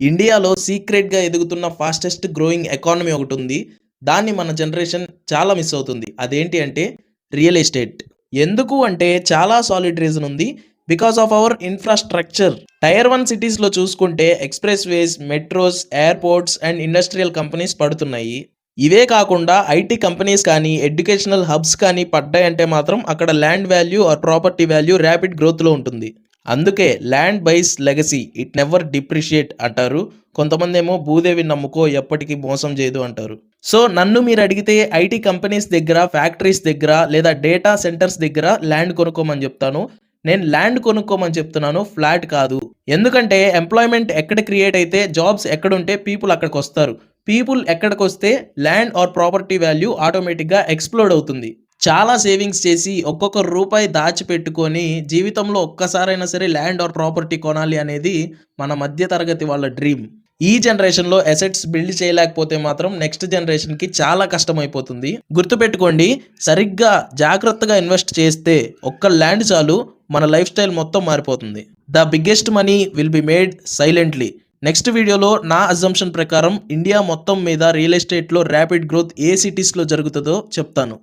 ఇండియాలో సీక్రెట్‌గా ఎదుగుతున్న ఫాస్టెస్ట్ గ్రోయింగ్ ఎకానమీ ఒకటుంది. దాన్ని మన జనరేషన్ చాలా మిస్ అవుతుంది. అదేంటి అంటే రియల్ ఎస్టేట్. ఎందుకు అంటే చాలా సాలిడ్ రీజన్ ఉంది. Because of our infrastructure. Tier 1 సిటీస్‌లో చూసుకుంటే express ways, metros, airports and industrial companies పడుతున్నాయి. ఇవే కాకుండా ఐటీ కంపెనీస్ కానీ, ఎడ్యుకేషనల్ హబ్స్ కానీ పడ్డాయంటే మాత్రం అక్కడ land value or property value rapid గ్రోత్‌లో ఉంటుంది. అందుకే land buys legacy it never depreciate అంటారు. కొంతమందేమో భూదేవిని నమ్ముకో ఎప్పటికీ మోసం చేయదు అంటారు. సో నన్ను మీరు అడిగితే ఐటీ కంపెనీస్ దగ్గర, ఫ్యాక్టరీస్ దగ్గర లేదా డేటా సెంటర్స్ దగ్గర ల్యాండ్ కొనుక్కోమని చెప్తాను. నేను ల్యాండ్ కొనుక్కోమని చెప్తున్నాను, ఫ్లాట్ కాదు. ఎందుకంటే ఎంప్లాయ్మెంట్ ఎక్కడ క్రియేట్ అయితే జాబ్స్ ఎక్కడుంటే పీపుల్ అక్కడికొస్తారు. పీపుల్ ఎక్కడికొస్తే ల్యాండ్ ఆర్ ప్రాపర్టీ వాల్యూ ఆటోమేటిక్‌గా ఎక్స్‌ప్లోడ్ అవుతుంది. చాలా సేవింగ్స్ చేసి ఒక్కొక్క రూపాయి దాచిపెట్టుకొని జీవితంలో ఒక్కసారైనా సరే ల్యాండ్ ఆర్ ప్రాపర్టీ కొనాలి అనేది మన మధ్య తరగతి వాళ్ళ డ్రీమ్. ఈ జనరేషన్‌లో అసెట్స్ బిల్డ్ చేయలేకపోతే మాత్రం నెక్స్ట్ జనరేషన్‌కి చాలా కష్టమైపోతుంది. గుర్తుపెట్టుకోండి, సరిగ్గా జాగ్రత్తగా ఇన్వెస్ట్ చేస్తే ఒక్క ల్యాండ్ చాలు మన లైఫ్ స్టైల్ మొత్తం మారిపోతుంది. The biggest money will be made silently. Next వీడియోలో నా అజంప్షన్ ప్రకారం ఇండియా మొత్తం మీద రియల్ ఎస్టేట్‌లో ర్యాపిడ్ గ్రోత్ ఏ సిటీస్‌లో జరుగుతుందో చెప్తాను.